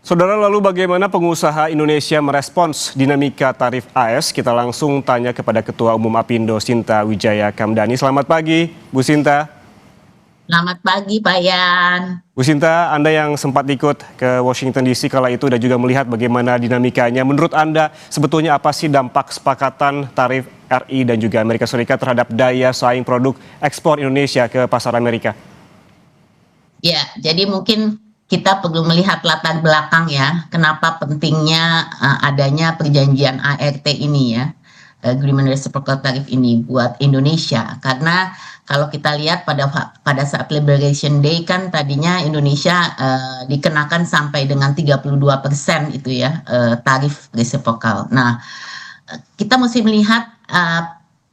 Saudara, lalu bagaimana pengusaha Indonesia merespons dinamika tarif AS? Kita langsung tanya kepada Ketua Umum Apindo, Sinta Wijaya Kamdani. Selamat pagi, Bu Sinta. Selamat pagi, Pak Yan. Bu Sinta, Anda yang sempat ikut ke Washington DC kala itu dan juga melihat bagaimana dinamikanya. Menurut Anda, sebetulnya apa sih dampak kesepakatan tarif RI dan juga Amerika Serikat terhadap daya saing produk ekspor Indonesia ke pasar Amerika? Ya, jadi mungkin kita perlu melihat latar belakang ya, kenapa pentingnya adanya perjanjian ART ini ya, Agreement Reciprocal Tariff ini buat Indonesia. Karena kalau kita lihat pada saat Liberation Day kan tadinya Indonesia dikenakan sampai dengan 32% itu ya, tarif reciprocal. Nah, kita mesti melihat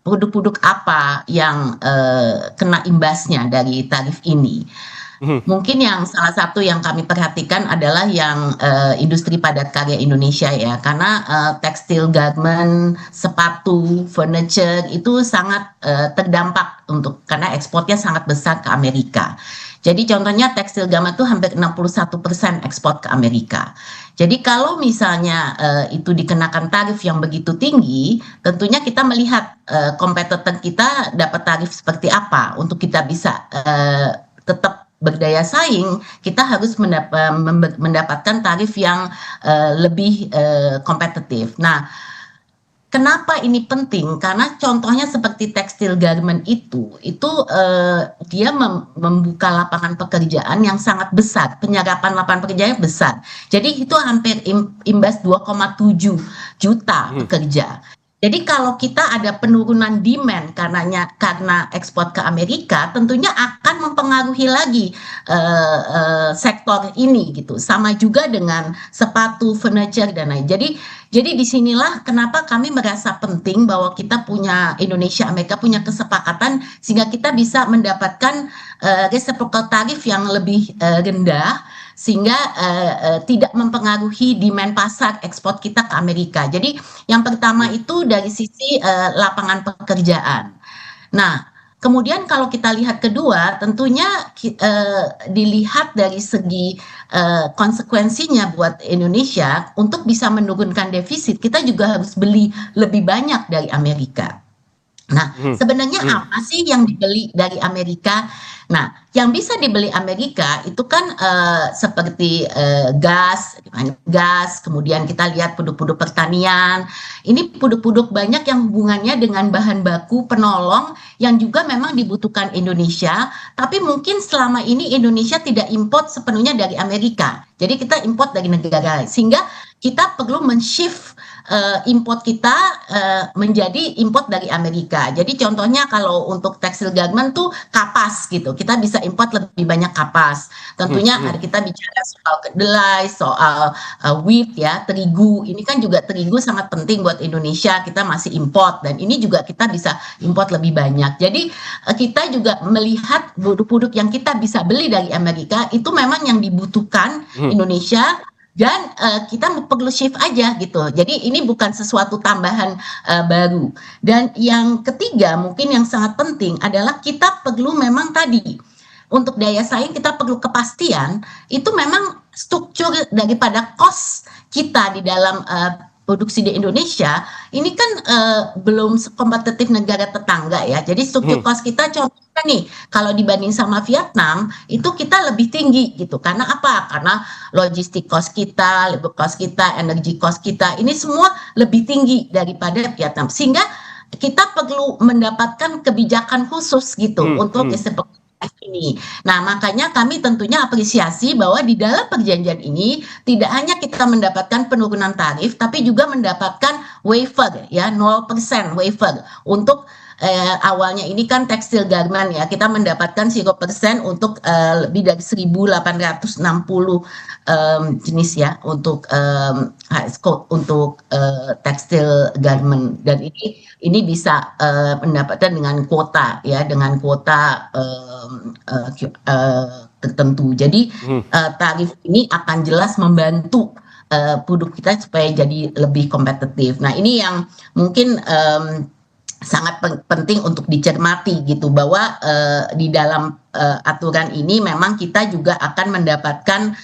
produk-produk apa yang kena imbasnya dari tarif ini. Mungkin yang salah satu yang kami perhatikan adalah yang industri padat karya Indonesia ya, karena tekstil, garment, sepatu, furniture itu sangat terdampak karena ekspornya sangat besar ke Amerika. Jadi contohnya tekstil garment itu hampir 61% ekspor ke Amerika. Jadi kalau misalnya itu dikenakan tarif yang begitu tinggi, tentunya kita melihat kompetitor kita dapat tarif seperti apa untuk kita bisa tetap berdaya saing. Kita harus mendapatkan tarif yang lebih kompetitif. Nah, kenapa ini penting? Karena contohnya seperti tekstil garment itu dia membuka lapangan pekerjaan yang sangat besar, penyerapan lapangan pekerjaan besar. Jadi itu hampir imbas 2,7 juta pekerja. Jadi kalau kita ada penurunan demand karena ekspor ke Amerika, tentunya akan mempengaruhi lagi sektor ini gitu. Sama juga dengan sepatu, furniture dan lain. Jadi disinilah kenapa kami merasa penting bahwa kita punya Indonesia-Amerika punya kesepakatan sehingga kita bisa mendapatkan reciprocal tarif yang lebih rendah, sehingga tidak mempengaruhi demand pasar ekspor kita ke Amerika. Jadi yang pertama itu dari sisi lapangan pekerjaan. Nah, kemudian kalau kita lihat kedua, tentunya dilihat dari segi konsekuensinya buat Indonesia untuk bisa menurunkan defisit, kita juga harus beli lebih banyak dari Amerika. Nah, sebenarnya apa sih yang dibeli dari Amerika? Nah, yang bisa dibeli Amerika itu kan seperti gas, kemudian kita lihat produk-produk pertanian. Ini produk-produk banyak yang hubungannya dengan bahan baku penolong yang juga memang dibutuhkan Indonesia, tapi mungkin selama ini Indonesia tidak import sepenuhnya dari Amerika. Jadi kita import dari negara lain, sehingga kita perlu men-shift import kita menjadi import dari Amerika. Jadi contohnya kalau untuk tekstil garment tuh kapas gitu, kita bisa import lebih banyak kapas. Tentunya kita bicara soal kedelai, soal wheat ya, terigu. Ini kan juga terigu sangat penting buat Indonesia, kita masih import dan ini juga kita bisa import lebih banyak. Jadi kita juga melihat produk-produk yang kita bisa beli dari Amerika itu memang yang dibutuhkan Indonesia. Dan kita perlu shift aja gitu. Jadi ini bukan sesuatu tambahan baru. Dan yang ketiga mungkin yang sangat penting adalah kita perlu memang tadi untuk daya saing kita perlu kepastian itu memang struktur daripada cost kita di dalam produksi di Indonesia ini kan belum kompetitif negara tetangga ya. Jadi struktur cost kita contohnya nih kalau dibanding sama Vietnam itu kita lebih tinggi gitu. Karena apa? Karena logistik cost kita, labor cost kita, energy cost kita ini semua lebih tinggi daripada Vietnam. Sehingga kita perlu mendapatkan kebijakan khusus gitu untuk ini. Nah, makanya kami tentunya apresiasi bahwa di dalam perjanjian ini tidak hanya kita mendapatkan penurunan tarif, tapi juga mendapatkan waiver ya, 0% waiver untuk awalnya ini kan tekstil garment ya, kita mendapatkan 0% untuk lebih dari 1.860 jenis ya untuk tekstil garment, dan ini bisa mendapatkan dengan kuota ya, dengan kuota tertentu. Jadi tarif ini akan jelas membantu produk kita supaya jadi lebih kompetitif. Nah, ini yang mungkin sangat penting untuk dicermati gitu bahwa di dalam aturan ini memang kita juga akan mendapatkan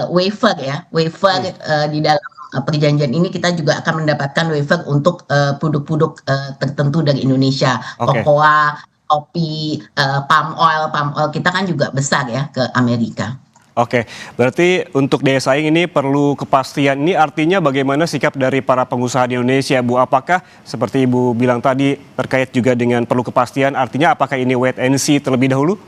waiver ya, waiver di dalam perjanjian ini kita juga akan mendapatkan waiver untuk produk-produk tertentu dari Indonesia, Oke. cocoa, kopi, palm oil kita kan juga besar ya ke Amerika. Oke, berarti untuk daya saing ini perlu kepastian. Ini artinya bagaimana sikap dari para pengusaha di Indonesia, Bu? Apakah seperti Ibu bilang tadi terkait juga dengan perlu kepastian, artinya apakah ini wait and see terlebih dahulu?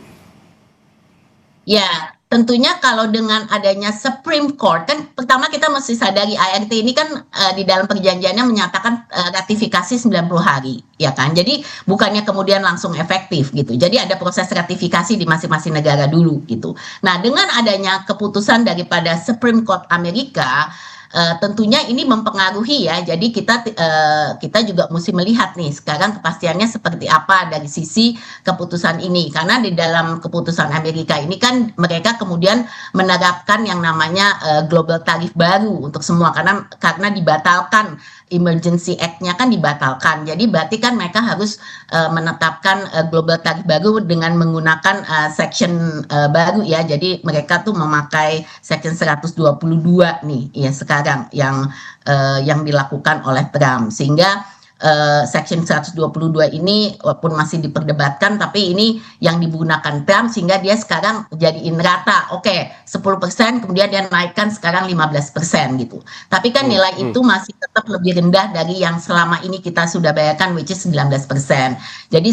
Ya, tentunya kalau dengan adanya Supreme Court, kan pertama kita mesti sadari ART ini kan di dalam perjanjiannya menyatakan ratifikasi 90 hari, ya kan? Jadi bukannya kemudian langsung efektif gitu. Jadi ada proses ratifikasi di masing-masing negara dulu gitu. Nah, dengan adanya keputusan daripada Supreme Court Amerika, tentunya ini mempengaruhi ya. Jadi kita juga mesti melihat nih sekarang kepastiannya seperti apa dari sisi keputusan ini. Karena di dalam keputusan Amerika ini kan mereka kemudian menerapkan yang namanya global tarif baru untuk semua karena dibatalkan Emergency Act-nya kan dibatalkan. Jadi berarti kan mereka harus menetapkan global tarif baru dengan menggunakan section baru ya. Jadi mereka tuh memakai section 122 nih ya sekarang yang dilakukan oleh Trump. Sehingga Section 122 ini walaupun masih diperdebatkan tapi ini yang digunakan Trump sehingga dia sekarang jadiin rata. Oke, 10% kemudian dia naikkan sekarang 15% gitu. Tapi kan nilai itu masih tetap lebih rendah dari yang selama ini kita sudah bayarkan which is 19%. Jadi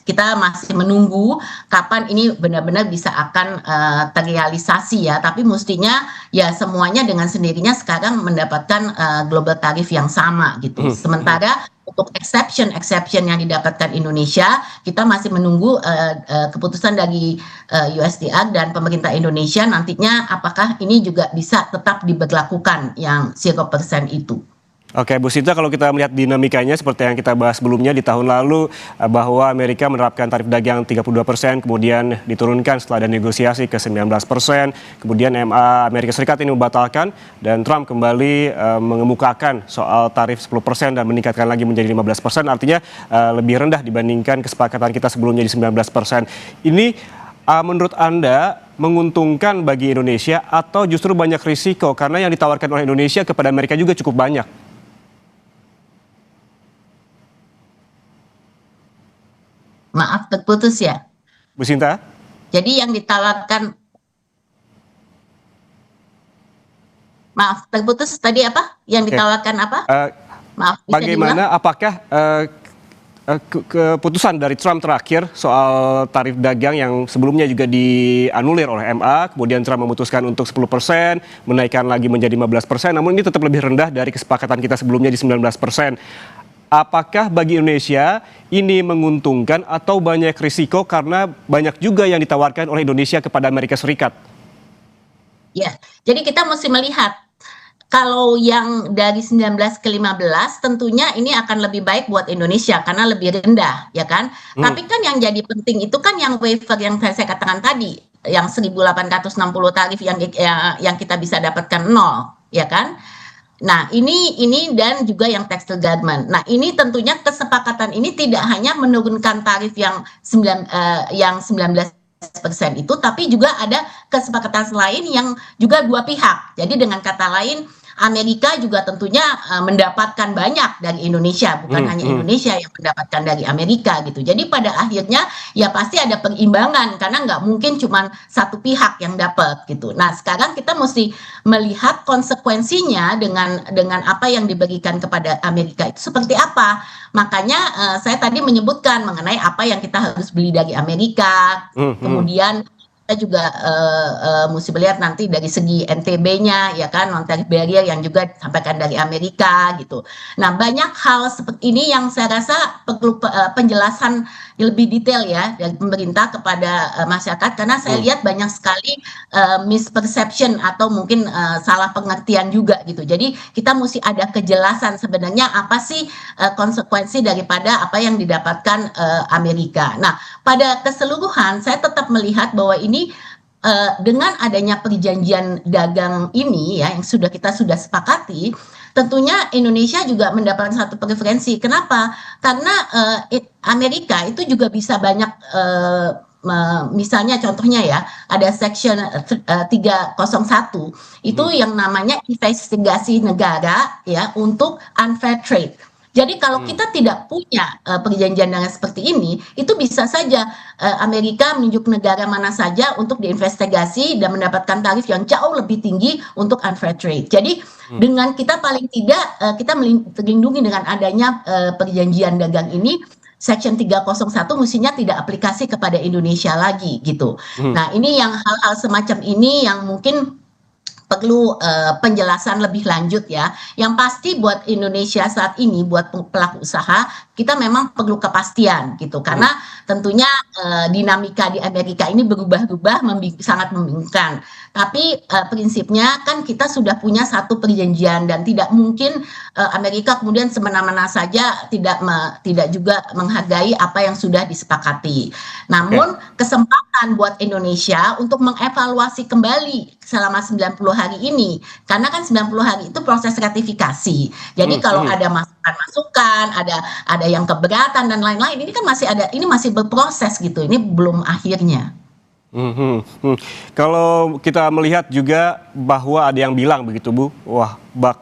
kita masih menunggu kapan ini benar-benar bisa akan terrealisasi ya, tapi mestinya ya semuanya dengan sendirinya sekarang mendapatkan global tarif yang sama gitu. Sementara untuk exception yang didapatkan Indonesia, kita masih menunggu keputusan dari USTR dan pemerintah Indonesia nantinya apakah ini juga bisa tetap diberlakukan yang 0% itu. Oke, Bu Sinta, kalau kita melihat dinamikanya seperti yang kita bahas sebelumnya di tahun lalu bahwa Amerika menerapkan tarif dagang 32%, kemudian diturunkan setelah ada negosiasi ke 19%, kemudian MA Amerika Serikat ini membatalkan dan Trump kembali mengemukakan soal tarif 10% dan meningkatkan lagi menjadi 15%, artinya lebih rendah dibandingkan kesepakatan kita sebelumnya di 19%. Ini menurut Anda menguntungkan bagi Indonesia atau justru banyak risiko karena yang ditawarkan oleh Indonesia kepada Amerika juga cukup banyak? Maaf terputus ya. Bu Sinta? Jadi yang ditawarkan, maaf terputus tadi apa? Yang ditawarkan apa? Maaf, bisa Bagaimana diulang? apakah keputusan dari Trump terakhir soal tarif dagang yang sebelumnya juga dianulir oleh MA, kemudian Trump memutuskan untuk 10%, menaikkan lagi menjadi 15%, namun ini tetap lebih rendah dari kesepakatan kita sebelumnya di 19%. Apakah bagi Indonesia ini menguntungkan atau banyak risiko karena banyak juga yang ditawarkan oleh Indonesia kepada Amerika Serikat? Ya, jadi kita mesti melihat kalau yang dari 19 ke 15 tentunya ini akan lebih baik buat Indonesia karena lebih rendah, ya kan? Tapi kan yang jadi penting itu kan yang waiver yang saya katakan tadi, yang 1.860 tarif yang kita bisa dapatkan nol, ya kan? Nah, ini dan juga yang textile garment. Nah, ini tentunya kesepakatan ini tidak hanya menurunkan tarif yang 19% itu, tapi juga ada kesepakatan lain yang juga dua pihak. Jadi dengan kata lain, Amerika juga tentunya mendapatkan banyak dari Indonesia, bukan hanya Indonesia yang mendapatkan dari Amerika gitu. Jadi pada akhirnya ya pasti ada perimbangan karena nggak mungkin cuma satu pihak yang dapat gitu. Nah sekarang kita mesti melihat konsekuensinya dengan apa yang diberikan kepada Amerika itu seperti apa. Makanya saya tadi menyebutkan mengenai apa yang kita harus beli dari Amerika, kemudian kita juga mesti melihat nanti dari segi NTB-nya ya kan, non tariff barrier yang juga disampaikan dari Amerika gitu. Nah banyak hal seperti ini yang saya rasa perlu penjelasan lebih detail ya dari pemerintah kepada masyarakat karena saya lihat banyak sekali misperception atau mungkin salah pengertian juga gitu. Jadi kita mesti ada kejelasan sebenarnya apa sih konsekuensi daripada apa yang didapatkan Amerika. Nah pada keseluruhan saya tetap melihat bahwa ini dengan adanya perjanjian dagang ini ya yang kita sudah sepakati, tentunya Indonesia juga mendapatkan satu preferensi. Kenapa? Karena Amerika itu juga bisa banyak misalnya contohnya ya ada section 301 itu yang namanya investigasi negara ya untuk unfair trade. Jadi kalau kita tidak punya perjanjian dagang seperti ini, itu bisa saja Amerika menunjuk negara mana saja untuk diinvestigasi dan mendapatkan tarif yang jauh lebih tinggi untuk unfair trade. Jadi dengan kita paling tidak kita terlindungi dengan adanya perjanjian dagang ini. Section 301 mestinya tidak aplikasi kepada Indonesia lagi gitu. Nah, ini yang hal-hal semacam ini yang mungkin perlu penjelasan lebih lanjut ya. Yang pasti buat Indonesia saat ini, buat pelaku usaha, kita memang perlu kepastian gitu. Karena tentunya dinamika di Amerika ini berubah-ubah sangat membingungkan. Tapi prinsipnya kan kita sudah punya satu perjanjian dan tidak mungkin Amerika kemudian semena-mena saja tidak juga menghargai apa yang sudah disepakati. Namun kesempatan buat Indonesia untuk mengevaluasi kembali selama 90 hari ini. Karena kan 90 hari itu proses ratifikasi. Jadi kalau ada masukan-masukan, ada yang keberatan dan lain-lain, ini kan masih berproses gitu. Ini belum akhirnya. Kalau kita melihat juga bahwa ada yang bilang begitu Bu, wah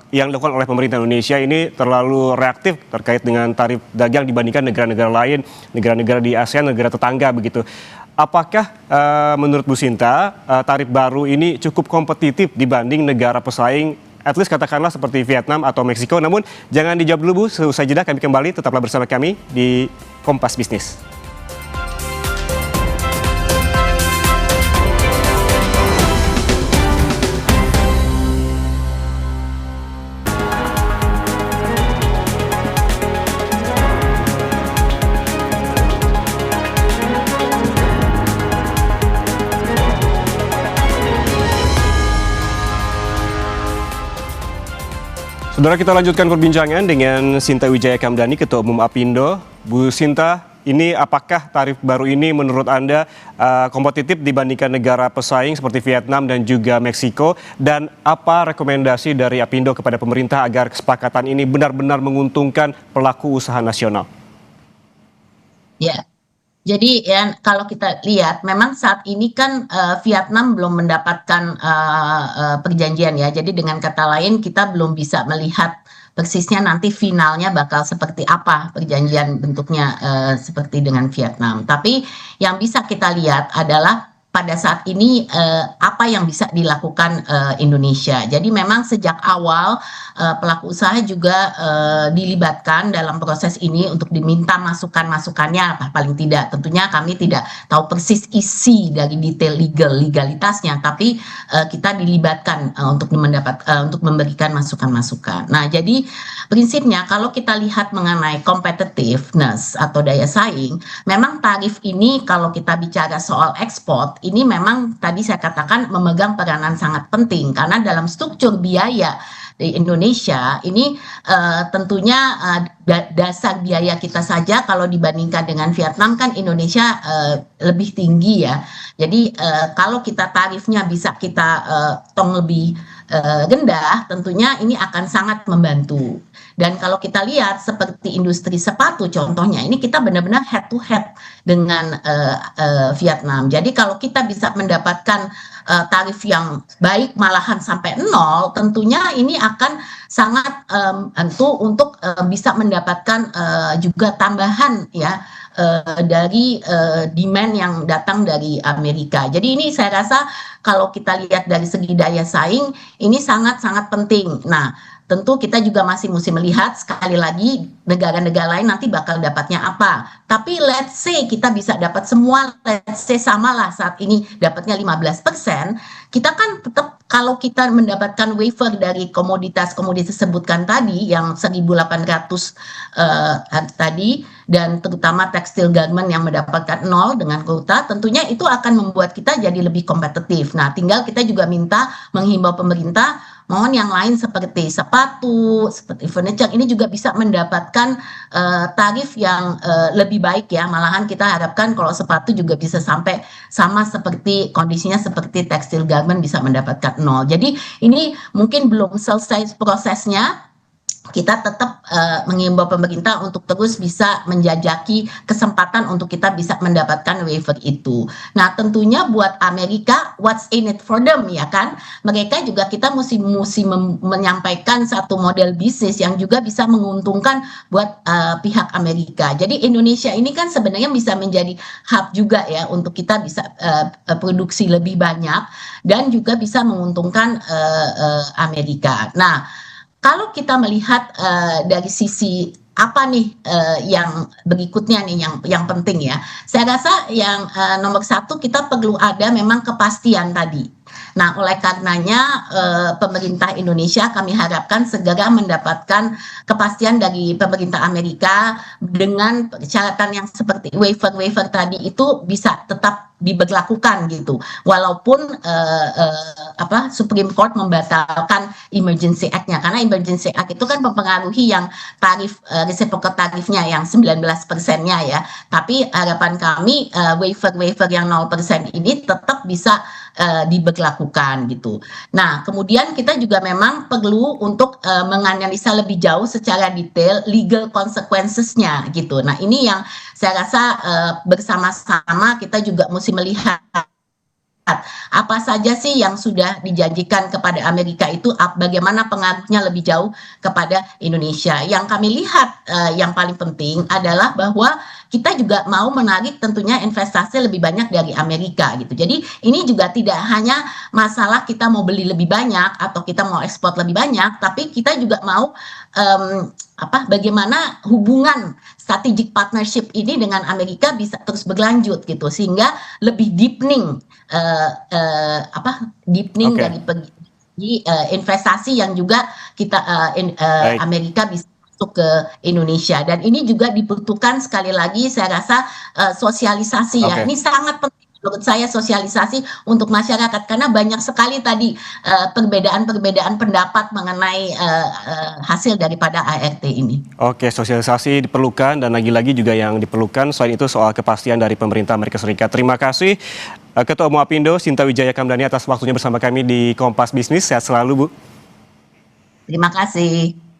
yang dilakukan oleh pemerintah Indonesia ini terlalu reaktif terkait dengan tarif dagang dibandingkan negara-negara lain, negara-negara di ASEAN, negara tetangga begitu. Apakah menurut Bu Sinta tarif baru ini cukup kompetitif dibanding negara pesaing, at least katakanlah seperti Vietnam atau Meksiko? Namun jangan dijawab dulu Bu, seusai jeda kami kembali, tetaplah bersama kami di Kompas Bisnis. Saudara, kita lanjutkan perbincangan dengan Sinta Wijaya Kamdani, Ketua Umum Apindo. Bu Sinta, ini apakah tarif baru ini menurut Anda kompetitif dibandingkan negara pesaing seperti Vietnam dan juga Meksiko? Dan apa rekomendasi dari Apindo kepada pemerintah agar kesepakatan ini benar-benar menguntungkan pelaku usaha nasional? Ya. Jadi ya kalau kita lihat memang saat ini kan Vietnam belum mendapatkan perjanjian ya. Jadi dengan kata lain kita belum bisa melihat persisnya nanti finalnya bakal seperti apa perjanjian bentuknya seperti dengan Vietnam. Tapi yang bisa kita lihat adalah pada saat ini apa yang bisa dilakukan Indonesia. Jadi memang sejak awal pelaku usaha juga dilibatkan dalam proses ini untuk diminta masukan-masukannya. Paling tidak tentunya kami tidak tahu persis isi dari detail legalitasnya, tapi kita dilibatkan untuk memberikan masukan-masukan. Nah, jadi prinsipnya kalau kita lihat mengenai competitiveness atau daya saing, memang tarif ini kalau kita bicara soal ekspor ini memang tadi saya katakan memegang peranan sangat penting karena dalam struktur biaya di Indonesia ini tentunya dasar biaya kita saja kalau dibandingkan dengan Vietnam kan Indonesia lebih tinggi ya. Jadi kalau kita tarifnya bisa kita tong lebih rendah, tentunya ini akan sangat membantu. Dan kalau kita lihat seperti industri sepatu contohnya, ini kita benar-benar head to head dengan Vietnam. Jadi kalau kita bisa mendapatkan tarif yang baik malahan sampai 0, tentunya ini akan sangat tentu untuk bisa mendapatkan juga tambahan ya dari demand yang datang dari Amerika. Jadi ini saya rasa kalau kita lihat dari segi daya saing ini sangat-sangat penting. Nah, tentu kita juga masih mesti melihat sekali lagi negara-negara lain nanti bakal dapatnya apa. Tapi let's say kita bisa dapat semua, let's say samalah saat ini dapatnya 15%, kita kan tetap kalau kita mendapatkan waiver dari komoditas-komoditas sebutkan tadi yang 1.800 tadi dan terutama tekstil garment yang mendapatkan 0 dengan kuota, tentunya itu akan membuat kita jadi lebih kompetitif. Nah, tinggal kita juga minta menghimbau pemerintah mohon yang lain seperti sepatu, seperti furniture ini juga bisa mendapatkan tarif yang lebih baik ya. Malahan kita harapkan kalau sepatu juga bisa sampai sama seperti kondisinya seperti tekstil garment bisa mendapatkan 0. Jadi ini mungkin belum selesai prosesnya. Kita tetap mengimbau pemerintah untuk terus bisa menjajaki kesempatan untuk kita bisa mendapatkan waiver itu. Nah, tentunya buat Amerika, what's in it for them ya kan? Mereka juga kita mesti menyampaikan satu model bisnis yang juga bisa menguntungkan buat pihak Amerika. Jadi Indonesia ini kan sebenarnya bisa menjadi hub juga ya untuk kita bisa produksi lebih banyak dan juga bisa menguntungkan Amerika. Nah, kalau kita melihat dari sisi apa nih yang berikutnya nih yang penting ya, saya rasa yang nomor satu kita perlu ada memang kepastian tadi. Nah, oleh karenanya pemerintah Indonesia kami harapkan segera mendapatkan kepastian dari pemerintah Amerika dengan persyaratan yang seperti waiver tadi itu bisa tetap diberlakukan gitu, walaupun Supreme Court membatalkan Emergency Act-nya, karena Emergency Act itu kan mempengaruhi yang tarif reciprocal tarifnya yang 19%-nya ya, tapi harapan kami waiver yang 0% ini tetap bisa diberlakukan gitu. Nah, kemudian kita juga memang perlu untuk menganalisa lebih jauh secara detail legal consequences-nya gitu. Nah, ini yang saya rasa bersama-sama kita juga mesti melihat apa saja sih yang sudah dijanjikan kepada Amerika itu, bagaimana pengaruhnya lebih jauh kepada Indonesia. Yang kami lihat yang paling penting adalah bahwa kita juga mau menarik tentunya investasi lebih banyak dari Amerika gitu. Jadi ini juga tidak hanya masalah kita mau beli lebih banyak atau kita mau ekspor lebih banyak, tapi kita juga mau bagaimana hubungan strategic partnership ini dengan Amerika bisa terus berlanjut gitu, sehingga lebih deepening dari investasi yang juga kita Amerika bisa masuk ke Indonesia. Dan ini juga dibutuhkan sekali lagi saya rasa sosialisasi ya. Ini sangat penting menurut saya sosialisasi untuk masyarakat, karena banyak sekali tadi perbedaan pendapat mengenai hasil daripada ART ini. Oke, sosialisasi diperlukan dan lagi-lagi juga yang diperlukan selain itu soal kepastian dari pemerintah Amerika Serikat. Terima kasih Ketua Umum Apindo Sinta Wijaya Kamdani atas waktunya bersama kami di Kompas Bisnis. Sehat selalu, Bu. Terima kasih.